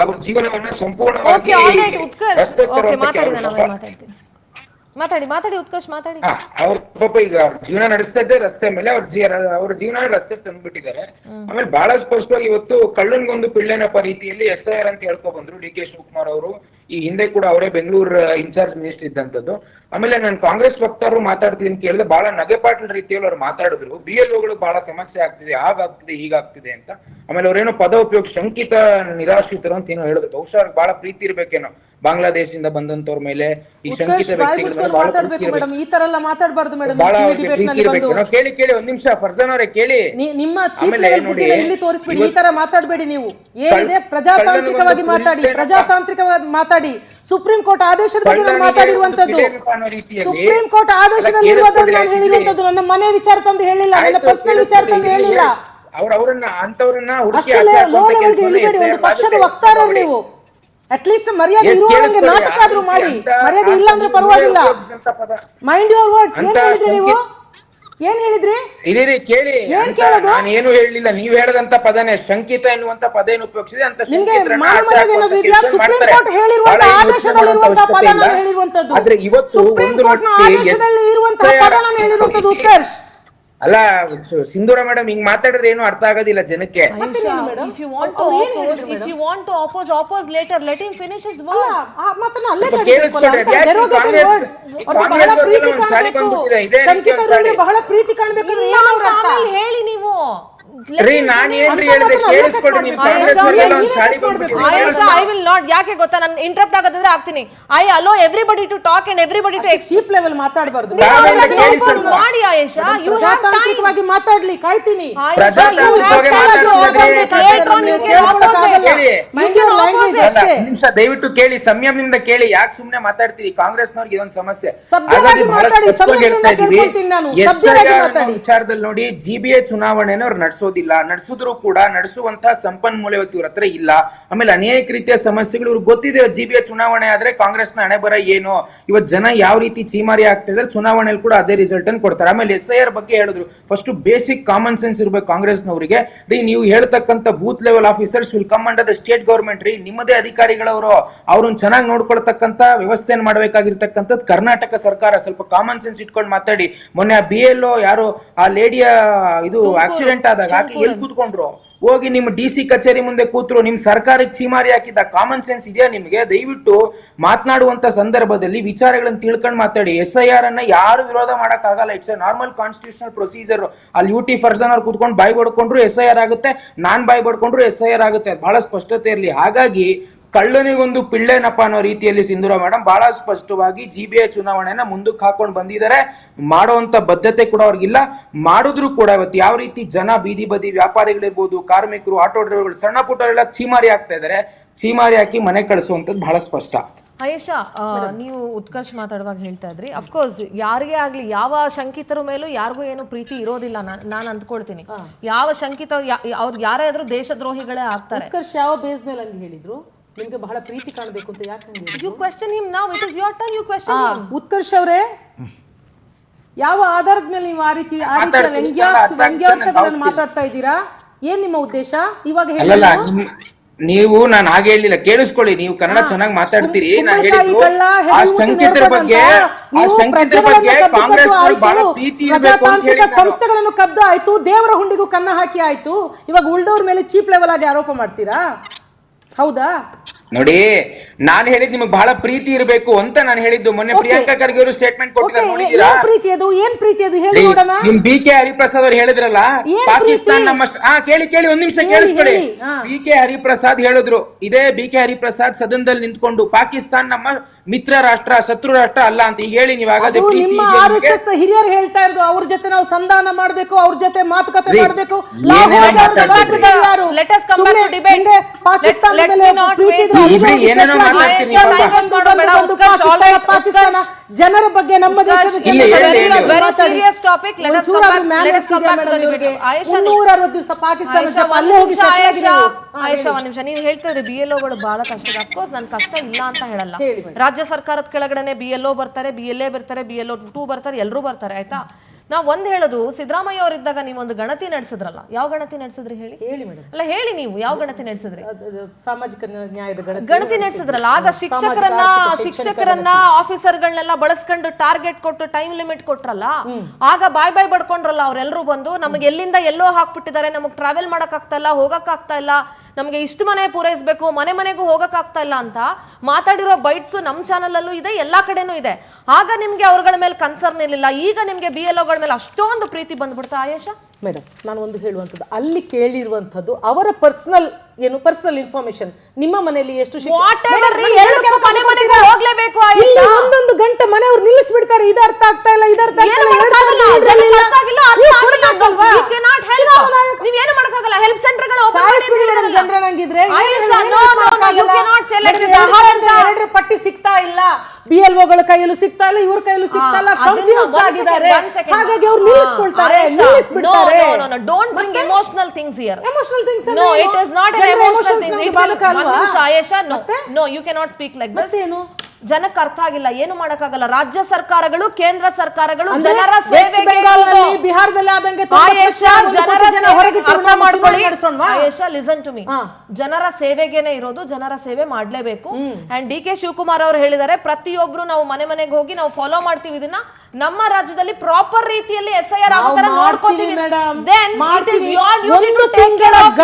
ಅವ್ರ ಜೀವನವನ್ನ ಸಂಪೂರ್ಣವಾಗಿ ಮಾತಾಡಿ ಉತ್ಕರ್ಷ್ ಮಾತಾಡಿ. ಅವ್ರ ಪಾಪ ಈಗ ಜೀವನ ನಡೆಸ್ತಾ ಇದ್ದೆ ರಸ್ತೆ ಮೇಲೆ, ಅವ್ರ ಜೀವನ ರಸ್ತೆ ತಂದ್ಬಿಟ್ಟಿದ್ದಾರೆ. ಆಮೇಲೆ ಬಹಳ ಸ್ಪಷ್ಟವಾಗಿ ಇವತ್ತು ಕಳ್ಳನ್ಗೊಂದು ಪಿಳ್ಳೆನಪ್ಪ ರೀತಿಯಲ್ಲಿ SIR ಅಂತ ಹೇಳ್ಕೊ ಬಂದ್ರು DK ಶಿವಕುಮಾರ್ ಅವರು. ಈ ಹಿಂದೆ ಕೂಡ ಅವರೇ ಬೆಂಗಳೂರು ಇನ್ಚಾರ್ಜ್ ಮಿನಿಸ್ಟರ್ ಇದ್ದಂಥದ್ದು. ಆಮೇಲೆ ನಾನು ಕಾಂಗ್ರೆಸ್ ವಕ್ತಾರರು ಮಾತಾಡ್ತೀನಿ ಅಂತ ಕೇಳಿದ್ರೆ ಬಹಳ ನಗೆಪಾಟಲ್ ರೀತಿಯಲ್ಲಿ ಅವ್ರು ಮಾತಾಡಿದ್ರು. BLOಗಳು ಬಹಳ ಸಮಸ್ಯೆ ಆಗ್ತಿದೆ, ಹಾಗಾಗ್ತಿದೆ ಹೀಗಾಗ್ತಿದೆ ಅಂತ. ಆಮೇಲೆ ಅವ್ರೇನೋ ಪದ ಉಪಯೋಗ ಶಂಕಿತ ನಿರಾಶ್ರಿತರು ಅಂತ ಏನೋ ಹೇಳಿದ್ರು. ಬಹುಶಃ ಅವ್ರಿಗೆ ಬಹಳ ಪ್ರೀತಿ ಇರ್ಬೇಕೇನೋ ಬಾಂಗ್ಲಾದೇಶದಿಂದ ಬಂದಂತವ್ರ ಮೇಲೆ, ಈ ಶಂಕಿತ ವ್ಯಕ್ತಿಗಳ ಕೇಳಿ ಒಂದ್ ನಿಮಿಷ ಫರ್ಜಾನ್ ಅವರೇ ಕೇಳಿ. ಇಲ್ಲಿ ತೋರಿಸ್ಬಿಡಿ, ಈ ತರ ಮಾತಾಡಬೇಡಿ. ನೀವು ಏನಿದೆ ಪ್ರಜಾತಾಂತ್ರಿಕವಾಗಿ ಮಾತಾಡಿ. ಸುಪ್ರೀಂ ಕೋರ್ಟ್ ಆದೇಶದ ಬಗ್ಗೆ ನಾನು ಮಾತಾಡಿರುವಂತದ್ದು, ಸುಪ್ರೀಂ ಕೋರ್ಟ್ ಆದೇಶದಲ್ಲಿ ನಾನು ಹೇಳಿರುವಂತದ್ದು. ನನ್ನ ಮನೆ ವಿಚಾರ ತಂದು ಹೇಳಿಲ್ಲ, ನನ್ನ ಪರ್ಸನಲ್ ವಿಚಾರ ತಂದು ಹೇಳಿಲ್ಲ. ಒಂದು ಪಕ್ಷದ ವಕ್ತಾರರು ನೀವು. ಅಟ್ಲೀಸ್ಟ್ ಮರ್ಯಾದೆ ಇರುವಂಗೆ ನಾಟಕ ಆದ್ರೂ ಮಾಡಿ. ಮರ್ಯಾದೆ ಇಲ್ಲ ಅಂದ್ರೆ ಪರವಾಗಿಲ್ಲ. Mind your words. ಏನ್ ಹೇಳಿದ್ರಿ? ಇರಿ ಕೇಳಿ, ನಾನು ಏನು ಹೇಳಿಲ್ಲ, ನೀವು ಹೇಳದಂತ ಪದನೇ ಶಂಕಿತ ಎನ್ನುವಂತ ಪದ ಏನು ಉಪಯೋಗಿಸಿದೆ ಅಂತ. ಸುಪ್ರೀಂ ಕೋರ್ಟ್ ಹೇಳಿರುವಂತಹ ಆದೇಶದಲ್ಲಿರುವಂತಹ ಪದ ನಾನು ಹೇಳಿರುವಂತದ್ದು. ಸುಪ್ರೀಂ ಕೋರ್ಟ್ನ ಆದೇಶದಲ್ಲಿ ಇರುವಂತಹ ಪದ ನಾನು ಹೇಳಿರುವಂತದ್ದು ಉತ್ಕರ್ಷ್. ಅಲ್ಲ ಸಿಂಧೂರ ಮೇಡಮ್, ಹಿಂಗ್ ಮಾತಾಡಿದ್ರೆ ಏನು ಅರ್ಥ ಆಗೋದಿಲ್ಲ ಜನಕ್ಕೆ. ಬಹಳ ಪ್ರೀತಿ ಕಾಣಬೇಕು ಹೇಳಿ ನೀವು. ಯಾಕೆ ಗೊತ್ತಾ, ನಾನು ಇಂಟರಪ್ಟ್ ಆಗೋದ್ರೆ ಆಗ್ತೀನಿ. I allow everybody to talk and everybody to cheap level ಮಾತಾಡಬಾರ್ದು. ಮಾಡಿ ಆಯೇಷಾ, ಯು ಹ್ಯಾವ್ ತಾಂತ್ರಿಕವಾಗಿ ಮಾತಾಡ್ಲಿ, ಕಾಯ್ತೀನಿ. ದಯವಿಟ್ಟು ಕೇಳಿ, ಸಂಯಮದಿಂದ ಕೇಳಿ. ಯಾಕೆ ಸುಮ್ನೆ ಮಾತಾಡ್ತೀರಿ? ಕಾಂಗ್ರೆಸ್ನವ್ರಿಗೆ ಇದೊಂದು ಸಮಸ್ಯೆ ವಿಚಾರದಲ್ಲಿ ನೋಡಿ. GBA ಚುನಾವಣೆನ ಅವ್ರು ನಡೆಸಿದ್ರು ಕೂಡ ನಡೆಸುವಂತಹ ಸಂಪನ್ಮೂಲ ಇವತ್ತು ಇವ್ರ ಹತ್ರ ಇಲ್ಲ. ಆಮೇಲೆ ಅನೇಕ ರೀತಿಯ ಸಮಸ್ಯೆಗಳು ಇವ್ರಿಗೆ ಗೊತ್ತಿದೆ. GBA ಚುನಾವಣೆ ಆದ್ರೆ ಕಾಂಗ್ರೆಸ್ನ ಹಣೆ ಬರ ಏನು, ಇವತ್ತು ಜನ ಯಾವ ರೀತಿ ಚೀಮಾರಿ ಆಗ್ತಾ ಇದ್ದಾರೆ, ಚುನಾವಣೆಯಲ್ಲಿ ಕೂಡ ಅದೇ ರಿಸಲ್ಟ್ ಅನ್ನು ಕೊಡ್ತಾರೆ. ಆಮೇಲೆ SIR ಬಗ್ಗೆ ಹೇಳಿದ್ರು. ಫಸ್ಟ್ ಬೇಸಿಕ್ ಕಾಮನ್ ಸೆನ್ಸ್ ಇರ್ಬೇಕು ಕಾಂಗ್ರೆಸ್ನವರಿಗೆ. ನೀವು ಹೇಳ್ತಕ್ಕಂಥ booth level officers will come under the state government. ನಿಮ್ಮದೇ ಅಧಿಕಾರಿಗಳವರು, ಅವ್ರನ್ನ ಚೆನ್ನಾಗಿ ನೋಡ್ಕೊಳ್ತಕ್ಕಂಥ ವ್ಯವಸ್ಥೆಯನ್ನು ಮಾಡಬೇಕಾಗಿರ್ತಕ್ಕಂಥದ್ದು ಕರ್ನಾಟಕ ಸರ್ಕಾರ. ಸ್ವಲ್ಪ ಕಾಮನ್ ಸೆನ್ಸ್ ಇಟ್ಕೊಂಡು ಮಾತಾಡಿ. ಮೊನ್ನೆ BLO ಯಾರು ಆ ಲೇಡಿಯ ಇದು ಆಕ್ಸಿಡೆಂಟ್ ಆದಾಗ ಎಲ್ಲಿ ಕೂತ್ಕೊಂಡ್ರು, ಹೋಗಿ ನಿಮ್ಮ DC ಕಚೇರಿ ಮುಂದೆ ಕೂತ್ರು, ನಿಮ್ ಸರ್ಕಾರಕ್ಕೆ ಚೀಮಾರಿ ಹಾಕಿದ್ದ ಕಾಮನ್ ಸೆನ್ಸ್ ಇದೆಯಾ ನಿಮ್ಗೆ? ದಯವಿಟ್ಟು ಮಾತನಾಡುವಂತ ಸಂದರ್ಭದಲ್ಲಿ ವಿಚಾರಗಳನ್ನು ತಿಳ್ಕೊಂಡು ಮಾತಾಡಿ. SIR ಅನ್ನ ಯಾರು ವಿರೋಧ ಮಾಡಕ್ ಆಗಲ್ಲ. It's A normal constitutional procedure. ಅಲ್ಲಿ UT ಫರ್ಜನ್ ಅವ್ರು ಕೂತ್ಕೊಂಡು ಬಾಯಿ ಬಡ್ಕೊಂಡ್ರು SIR ಆಗುತ್ತೆ, ನಾನ್ ಬಾಯಿ ಬಡ್ಕೊಂಡ್ರು SIR ಆಗುತ್ತೆ. ಅದು ಬಹಳ ಸ್ಪಷ್ಟತೆ ಇರಲಿ. ಹಾಗಾಗಿ ಕಳ್ಳನಿಗೊಂದು ಪಿಳ್ಳೆನಪ್ಪ ಅನ್ನೋ ರೀತಿಯಲ್ಲಿ ಸಿಂಧೂರ ಮೇಡಮ್ ಬಹಳ ಸ್ಪಷ್ಟವಾಗಿ GBI ಚುನಾವಣೆನ ಮುಂದಕ್ಕೆ ಹಾಕೊಂಡು ಬಂದಿದ್ದಾರೆ. ಮಾಡುವಂತ ಬದ್ಧತೆ ಕೂಡ ಅವ್ರಿಗಿಲ್ಲ. ಮಾಡಿದ್ರು ಕೂಡ ಇವತ್ತು ಯಾವ ರೀತಿ ಜನ ಬೀದಿ ಬದಿ ವ್ಯಾಪಾರಿಗಳಿರ್ಬೋದು, ಕಾರ್ಮಿಕರು, ಆಟೋ ಡ್ರೈವರ್ಗಳು, ಸಣ್ಣ ಪುಟ್ಟವರೆಲ್ಲ ಚೀಮಾರಿ ಆಗ್ತಾ ಇದಾರೆ. ಚೀಮಾರಿ ಹಾಕಿ ಮನೆ ಕಳಿಸುವಂತದ್ದು ಬಹಳ ಸ್ಪಷ್ಟ. ಆಯೇಷಾ, ನೀವು ಉತ್ಕರ್ಷ್ ಮಾತಾಡುವಾಗ ಹೇಳ್ತಾ ಇದ್ರಿ, ಅಫ್ಕೋರ್ಸ್ ಯಾರಿಗೇ ಆಗ್ಲಿ ಯಾವ ಶಂಕಿತರ ಮೇಲೂ ಯಾರಿಗೂ ಏನು ಪ್ರೀತಿ ಇರೋದಿಲ್ಲ. ನಾನು ಅಂದ್ಕೊಳ್ತೀನಿ ಯಾವ ಶಂಕಿತ ಅವ್ರು ಯಾರೇ ಆದ್ರೂ ದೇಶದ್ರೋಹಿಗಳೇ ಆಗ್ತಾರೆ. ಉತ್ಕರ್ಷ್ ಯಾವ ಬೇಸ್ ಮೇಲೆ ಹಂಗೆ ಹೇಳಿದ್ರು? ನಿಮ್ಗೆ ಬಹಳ ಪ್ರೀತಿ ಕಾಣಬೇಕು ಅಂತ ಯಾಕೆ ಹಂಗೆ ಹೇಳಿದ್ರು? You question him now, it is your turn, you question him. Utkarsh ಅವರೇ, ಯಾವ ಆಧಾರದ ಮೇಲೆ ನೀವು ಆ ರೀತಿ ವ್ಯಂಗ್ಯಾರ್ಥಗಳನ್ನು ಮಾತಾಡ್ತಾ ಇದ್ದೀರಾ? ಏನ್ ನಿಮ್ಮ ಉದ್ದೇಶ? ಇವಾಗ ಅಲ್ಲಲ್ಲ, ನೀವು ನಾನು ಹಾಗೆ ಹೇಳಿಲ್ಲ, ಕೇಳಿಸ್ಕೊಳ್ಳಿ. ನೀವು ಕನ್ನಡ ಚೆನ್ನಾಗಿ ಮಾತಾಡ್ತೀರಿ. ನಾನು ಹೇಳಿದ್ದು ಆ ಶಂಕಿತರ ಬಗ್ಗೆ ಕಾಂಗ್ರೆಸ್ ಬಹಳ ಪ್ರೀತಿ ಇರಬೇಕು ಅಂತ ಹೇಳಿ ಸಂಸ್ಥೆಗಳನ್ನು ಕದ್ದು ಆಯ್ತು, ದೇವರ ಹುಂಡಿಗೂ ಕನ್ನ ಹಾಕಿ ಆಯ್ತು, ಇವಾಗ ಉಳ್ದವ್ರ ಮೇಲೆ ಚೀಪ್ ಲೆವೆಲ್ ಆಗಿ ಆರೋಪ ಮಾಡ್ತೀರಾ? ಹೌದಾ? ನೋಡಿ, ನಾನು ಹೇಳಿದ್ ನಿಮಗೆ ಬಹಳ ಪ್ರೀತಿ ಇರಬೇಕು ಅಂತ ನಾನು ಹೇಳಿದ್ದು. ಮೊನ್ನೆ ಪ್ರಿಯಾಂಕಾ ಖರ್ಗೆ ಅವರು ಸ್ಟೇಟ್ಮೆಂಟ್ ಕೊಟ್ಟಿದ್ದಾರೆ, ನೋಡಿದ್ದೀರಾ? ಏನ್ ಪ್ರೀತಿ ಅದು ಹೇಳಿ ನೋಡೋಣ. ನಿಮ್ BK ಹರಿಪ್ರಸಾದ್ ಅವ್ರು ಹೇಳಿದ್ರಲ್ಲ, ಪಾಕಿಸ್ತಾನ ನಮ್ಮ ಕೇಳಿ ಒಂದ್ ನಿಮಿಷ ಕೇಳಿಸ್ಕೊಳ್ಳಿ. BK ಹರಿಪ್ರಸಾದ್ ಹೇಳಿದ್ರು, ಇದೇ BK ಹರಿಪ್ರಸಾದ್ ಸದನದಲ್ಲಿ ನಿಂತ್ಕೊಂಡು ಪಾಕಿಸ್ತಾನ ನಮ್ಮ ಮಿತ್ರ ರಾಷ್ಟ್ರ, ಶತ್ರು ರಾಷ್ಟ್ರ ಅಲ್ಲ ಅಂತ. ಈಗ ಹೇಳಿ ನೀವು ಹಾಗಾದ್ರೆ ನಿಮ್ಮ RSS ಹಿರಿಯರು ಹೇಳ್ತಾ ಇರೋದು, ಅವ್ರ ಜೊತೆ ನಾವು ಸಂಧಾನ ಮಾಡ್ಬೇಕು, ಅವ್ರ ಜೊತೆ ಮಾತುಕತೆ ಮಾಡ್ಬೇಕು. Let us come back to debate. Let me not waste Pakistan ಜನರ ಬಗ್ಗೆ, ನಮ್ಮ ದೇಶದ very serious topic. Let us come back to the debate. Ayesha, 360 ದಿವಸ ಪಾಕಿಸ್ತಾನ ಅಲ್ಲೇ ಹೋಗಿ ಆಯೇಷಾ, ಒಂದ್ ನಿಮಿಷ. ನೀವು ಹೇಳ್ತಾ ಇದ್ರಿ BLOಗಳು ಬಹಳ ಕಷ್ಟ. ಅಫ್ಕೋರ್ಸ್ ನನ್ ಕಷ್ಟ ಇಲ್ಲ ಅಂತ ಹೇಳಲ್ಲ. ರಾಜ್ಯ ಸರ್ಕಾರದ ಕೆಳಗಡೆನೆ BLO ಬರ್ತಾರೆ, BLA ಬರ್ತಾರೆ, BLO 2 ಬರ್ತಾರೆ, ಎಲ್ಲರೂ ಬರ್ತಾರೆ. ಆಯ್ತಾ? ನಾವ್ ಒಂದ್ ಹೇಳೋದು, ಸಿದ್ದರಾಮಯ್ಯ ಅವ್ರು ಇದ್ದಾಗ ನೀವು ಒಂದು ಗಣತಿ ನಡೆಸಿದ್ರಲ್ಲ, ಯಾವ ಗಣತಿ ನಡೆಸಿದ್ರಿ ಹೇಳಿ? ಅಲ್ಲ ಹೇಳಿ, ನೀವು ಯಾವ ಗಣತಿ ನಡೆಸಿದ್ರಿ? ಸಾಮಾಜಿಕ ನ್ಯಾಯದ ಗಣತಿ ನಡೆಸಿದ್ರಲ್ಲ. ಆಗ ಶಿಕ್ಷಕರನ್ನ ಆಫೀಸರ್ಗಳನ್ನೆಲ್ಲ ಬಳಸ್ಕೊಂಡು ಟಾರ್ಗೆಟ್ ಕೊಟ್ಟು ಟೈಮ್ ಲಿಮಿಟ್ ಕೊಟ್ರಲ್ಲ, ಆಗ ಬಾಯ್ ಬಡ್ಕೊಂಡ್ರಲ್ಲ ಅವ್ರೆಲ್ರೂ ಬಂದು. ನಮಗೆ ಎಲ್ಲಿಂದ ಎಲ್ಲೋ ಹಾಕ್ಬಿಟ್ಟಿದ್ದಾರೆ, ನಮಗ್ ಟ್ರಾವೆಲ್ ಮಾಡಕ್ ಆಗ್ತಾ ಇಲ್ಲ, ಹೋಗಕ್ ಆಗ್ತಾ ಇಲ್ಲ, ನಮ್ಗೆ ಇಷ್ಟು ಮನೆ ಪೂರೈಸಬೇಕು, ಮನೆಗೂ ಹೋಗಕ್ ಆಗ್ತಾ ಇಲ್ಲ ಅಂತ ಮಾತಾಡಿರೋ ಬೈಟ್ಸ್ ನಮ್ ಚಾನಲ್ ಅಲ್ಲೂ ಇದೆ, ಎಲ್ಲಾ ಕಡೆನೂ ಇದೆ. ಆಗ ನಿಮ್ಗೆ ಅವ್ರಗಳ ಮೇಲೆ ಕನ್ಸರ್ನ್ ಇರಲಿಲ್ಲ. ಈಗ ನಿಮ್ಗೆ BLOಗಳ ಮೇಲೆ ಅಷ್ಟೊಂದು ಪ್ರೀತಿ ಬಂದ್ಬಿಡ್ತಾ ಆಯೇಷಾ? ಮೇಡಮ್, ನಾನು ಒಂದು ಹೇಳುವಂಥದ್ದು, ಅಲ್ಲಿ ಕೇಳಿರುವಂಥದ್ದು ಅವರ ಪರ್ಸನಲ್ ಇನ್ಫಾರ್ಮೇಶನ್. ನಿಮ್ಮ ಮನೆಯಲ್ಲಿ ಎಷ್ಟು ಹೋಗ್ಲೇಬೇಕು, ಒಂದೊಂದು ಗಂಟೆ ಮನೆಯವ್ರು ನಿಲ್ಲಿಸ್ಬಿಡ್ತಾರೆ. ಇದು ಅರ್ಥ ಆಗ್ತಾ ಇಲ್ಲ, ಇದು ಅರ್ಥ ಆಗ್ತಾ ನೀವೇನು ಮಾಡಕ್ಕಾಗಲ್ಲ. ಹೆಲ್ಪ್ ಸೆಂಟರ್ಗಳು ಜನರಂಗಿದ್ರೆ ಪಟ್ಟಿ ಸಿಗ್ತಾ ಇಲ್ಲ, BLOಗಳ ಕೈಯಲ್ಲೂ ಸಿಗ್ತಾ ಇಲ್ಲ, ಇವ್ರ ಕೈಯಲ್ಲೂ ಸಿಗ್ತಾ ಇಲ್ಲ, ಕನ್ಫ್ಯೂಸ್ ಆಗಿದ್ದಾರೆ. ಹಾಗಾಗಿ ಅವ್ರು ನಿಲ್ಲಿಸ್ಕೊಳ್ತಾರೆ, ನಿಲ್ಲಿಸ್ಬಿಡ್ತಾರೆ. Don't bring emotional things here. Emotional things? No, it is not an emotional thing. Ayesha, no, you cannot speak like this. ಜನಕ್ಕೆ ಅರ್ಥ ಆಗಿಲ್ಲ, ಏನು ಮಾಡಕ್ಕಾಗಲ್ಲ. ರಾಜ್ಯ ಸರ್ಕಾರಗಳು, ಕೇಂದ್ರ ಸರ್ಕಾರಗಳು ಜನರ ಸೇವೆಗೆ ಬಿಹಾರದಲ್ಲಿ ಆದಂಗೆ ಆಯೇಷಾ, ಅರ್ಥ ಮಾಡ್ಕೊಳ್ಳಿ ಆಯೇಷಾ, ಲಿಸನ್ ಟು ಮೀ. ಜನರ ಸೇವೆಗೇನೆ ಇರೋದು, ಜನರ ಸೇವೆ ಮಾಡ್ಲೇಬೇಕು. ಅಂಡ್ DK ಶಿವಕುಮಾರ್ ಅವರು ಹೇಳಿದ್ದಾರೆ, ಪ್ರತಿಯೊಬ್ರು ನಾವು ಮನೆಗೆ ಹೋಗಿ ನಾವು ಫಾಲೋ ಮಾಡ್ತೀವಿ ಇದನ್ನ. ನಮ್ಮ ರಾಜ್ಯದಲ್ಲಿ ಪ್ರಾಪರ್ ರೀತಿಯಲ್ಲಿ SIR ಆಗೋ ತರ ನೋಡ್ಕೊತೀವಿ. Then it is your duty to take care of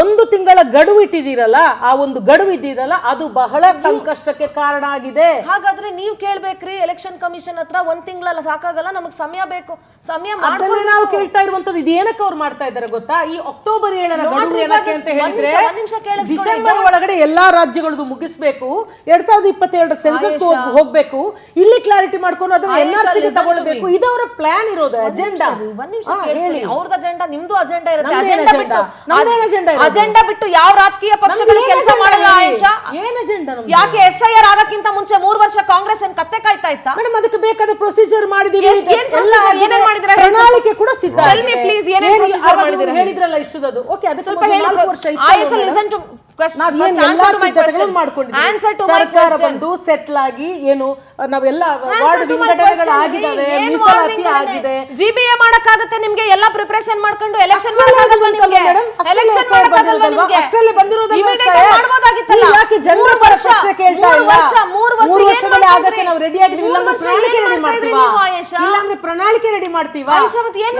ಒಂದು ತಿಂಗಳ ಗಡುವು ಇಟ್ಟಿದ್ದೀರಲ್ಲ, ಆ ಒಂದು ಗಡುವು ಇದ್ದೀರಲ್ಲ, ಅದು ಬಹಳ ಸಂಕಷ್ಟಕ್ಕೆ ಕಾರಣ ಆಗಿದೆ. ಹಾಗಾದ್ರೆ ನೀವು ಕೇಳ್ಬೇಕ್ರಿ ಎಲೆಕ್ಷನ್ ಕಮಿಷನ್ ಹತ್ರ. ಒಂದ್ ತಿಂಗಳಲ್ಲ ಸಾಕಾಗಲ್ಲ, ನಮಗ್ ಸಮಯ ಬೇಕು. ಸಮಯ ಅದನ್ನೇ ನಾವು ಕೇಳ್ತಾ ಇರುವಂತದ್ದು. ಇದು ಏನಕ್ಕೆ ಅವ್ರು ಮಾಡ್ತಾ ಇದ್ದಾರೆ ಗೊತ್ತಾ? ಈ ಅಕ್ಟೋಬರ್ 7ರ ಗಡುವು ಏನಕ್ಕೆ ಅಂತ ಹೇಳಿದ್ರೆ, ಡಿಸೆಂಬರ್ ಒಳಗಡೆ ಎಲ್ಲಾ ರಾಜ್ಯಗಳದ್ದು ಮುಗಿಸ್ಬೇಕು, 2022 ಸೆನ್ಸಸ್ ಹೋಗ್ಬೇಕು, ಇಲ್ಲಿ ಕ್ಲಾರಿಟಿ ಮಾಡ್ಕೊಂಡು ಅದನ್ನ NRC ತಗೊಳ್ಬೇಕು. ಇದು ಅವರ ಪ್ಲಾನ್ ಇರೋದು, ಅಜೆಂಡಾ. ಅವ್ರದ್ದು ಅಜೆಂಡಾ, ನಿಮ್ದು ಅಜೆಂಡಾ ಇರುತ್ತೆ. ಅಜೆಂಡಾ ಬಿಟ್ಟು ಯಾವ ರಾಜಕೀಯ ಪಕ್ಷಗಳು ಕೆಲಸ ಮಾಡಲ್ಲ ಆಯೇಷಾ. ಏನ್ ಅಜೆಂಡಾ? ಯಾಕೆ SIR ಆಗಕ್ಕಿಂತ ಮುಂಚೆ 3 ವರ್ಷ ಕಾಂಗ್ರೆಸ್ ಏನ್ ಕತ್ತೆ ಕಾಯ್ತಾ ಇತ್ತಾ? ಮೇಡಮ್, ಅದಕ್ಕೆ ಬೇಕಾದ ಪ್ರೊಸೀಜರ್ ಮಾಡಿದೀವಿ, ಏನೇನ್ ಮಾಡಿದ್ರೆ ಪ್ರಣಾಳಿಕೆ ಕೂಡ ಸಿದ್ಧ. Tell me please, ಏನೇನ್ ಪ್ರೊಸೀಜರ್ ಮಾಡಿದ್ರೆ ಹೇಳಿದ್ರಲ್ಲ ಇಷ್ಟುದದು. ಓಕೆ, ಅದು ಸ್ವಲ್ಪ ಹೇಳಿ ಆಯೇಷಾ. ಲಿಸನ್ ಟು ನಾವೇನ್ ಎಲ್ಲಾ ಸಿದ್ಧತೆಗಳನ್ನು ಮಾಡ್ಕೊಂಡಿದ್ದೀವಿ. ಸರ್ಕಾರ ಬಂದು ಸೆಟ್ಲ್ ಆಗಿ ಏನು ನಾವೆಲ್ಲ ವಾರ್ಡ್ ವಿಂಗಡಣೆಗಳು ಆಗಿದಾವೆ, ಮೀಸಲಾತಿ ಆಗಿದೆ. GBA ಮಾಡಕ್ಕಾಗತ್ತೆ ನಿಮ್ಗೆ ಎಲ್ಲ ಪ್ರಿಪರೇಷನ್ ಮಾಡ್ಕೊಂಡು ಎಲೆಕ್ಷನ್ ಮಾಡಕ್ಕಾಗಲ್ವಾ ನಿಮ್ಗೆ? ಎಲೆಕ್ಷನ್ ಮಾಡಕ್ಕಾಗಲ್ವಾ ನಿಮ್ಗೆ? ಅಷ್ಟರಲ್ಲಿ ಬಂದಿರೋದಲ್ಲ Immediate ಮಾಡ್ಬೋದಾಗಿತ್ತಲ್ಲ. ಯಾಕೆ ಜನರ ಪ್ರಶ್ನೆ ಕೇಳ್ತಾ ಇಲ್ಲ? 3 ವರ್ಷದಲ್ಲಿ ಆಗಕ್ಕೆ ನಾವು ರೆಡಿ ಆಗಿದ್ವಿ. ಇಲ್ಲಾಂದ್ರೆ ಪ್ರಣಾಳಿಕೆ ರೆಡಿ ಮಾಡ್ತೀವಾ? ಇಲ್ಲಾಂದ್ರೆ ಪ್ರಣಾಳಿಕೆ ರೆಡಿ ಮಾಡ್ತೀವಾ?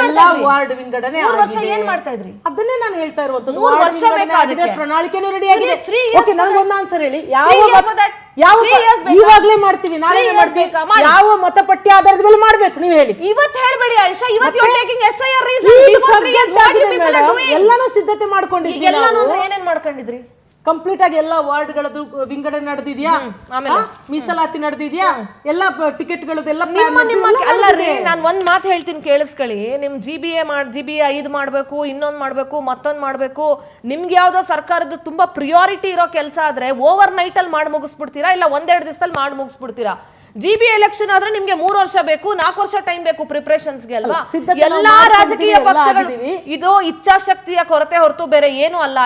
ಎಲ್ಲಾ ವಾರ್ಡ್ ವಿಂಗಡಣೆ ಏನ್ ಮಾಡ್ತಾ ಇದ್ರಿ? ಅದನ್ನೇ ನಾನು ಹೇಳ್ತಾ ಇರುವಂತದ್ದು. 3 ವರ್ಷ ಬೇಕಾಗಿದೆ, ಪ್ರಣಾಳಿಕೆನೂ ರೆಡಿ ಆಗಿದೆ. Okay, ನನಗೊಂದು ಆನ್ಸರ್ ಹೇಳಿ, ಇವಾಗ್ಲೇ ಮಾಡ್ತೀವಿ, ನಾಳೆ ಮಾಡ್ತೀವಿ, ಯಾವ ಮತಪಟ್ಟಿ ಆಧಾರದ ಮೇಲೆ ಮಾಡ್ಬೇಕು ನೀವು ಹೇಳಿ. ಇವತ್ತು ಹೇಳ್ಬೇಡಿ ಆಯಿಷಾ, ಇವತ್ತು you are taking SIR reason before 3 years what you people are doing. ಎಲ್ಲಾನು ಸಿದ್ಧತೆ ಮಾಡ್ಕೊಂಡಿದ್ವಿ. ಎಲ್ಲಾನು ಅಂದ್ರೆ ಏನೇನ್ ಮಾಡ್ಕೊಂಡಿದ್ರಿ? ಕಂಪ್ಲೀಟ್ ಆಗಿ ಎಲ್ಲಾ ವಾರ್ಡ್ ಗಳದ್ದು ವಿಂಗಡಣೆ ನಡೆದಿದ್ಯಾ, ಮೀಸಲಾತಿ ನಡೆದಿದ್ಯಾ, ಎಲ್ಲಾ ಟಿಕೆಟ್ ಗಳದ್ದೆಲ್ಲ ಅಲ್ಲರಿ. ನಾನು ಒಂದ್ ಮಾತು ಹೇಳ್ತೀನಿ ಕೇಳಿಸ್ಕೊಳ್ಳಿ. ನಿಮ್ GBA 5 ಮಾಡ್ಬೇಕು, ಇನ್ನೊಂದ್ ಮಾಡ್ಬೇಕು, ಮತ್ತೊಂದ್ ಮಾಡ್ಬೇಕು. ನಿಮ್ಗೆ ಯಾವ್ದೋ ಸರ್ಕಾರದ ತುಂಬಾ ಪ್ರಿಯಾರಿಟಿ ಇರೋ ಕೆಲಸ ಆದ್ರೆ ಓವರ್ ನೈಟ್ ಅಲ್ಲಿ ಮಾಡಿ ಮುಗಿಸ್ಬಿಡ್ತೀರಾ, ಇಲ್ಲ 1-2 ದಿವಸದಲ್ಲಿ ಮಾಡಿ ಮುಗಿಸ್ಬಿಡ್ತೀರಾ? GBA ಎಲೆಕ್ಷನ್ ಆದ್ರೆ ನಿಮ್ಗೆ 3 ವರ್ಷ ಬೇಕು, 4 ವರ್ಷ ಟೈಮ್ ಬೇಕು ಪ್ರಿಪರೇಷನ್ಸ್ಗೆ ಅಲ್ವಾ? ಎಲ್ಲಾ ರಾಜಕೀಯ ಪಕ್ಷಗಳು ಇದು ಇಚ್ಛಾಶಕ್ತಿಯ ಕೊರತೆ ಹೊರತು ಬೇರೆ ಏನು ಅಲ್ಲ.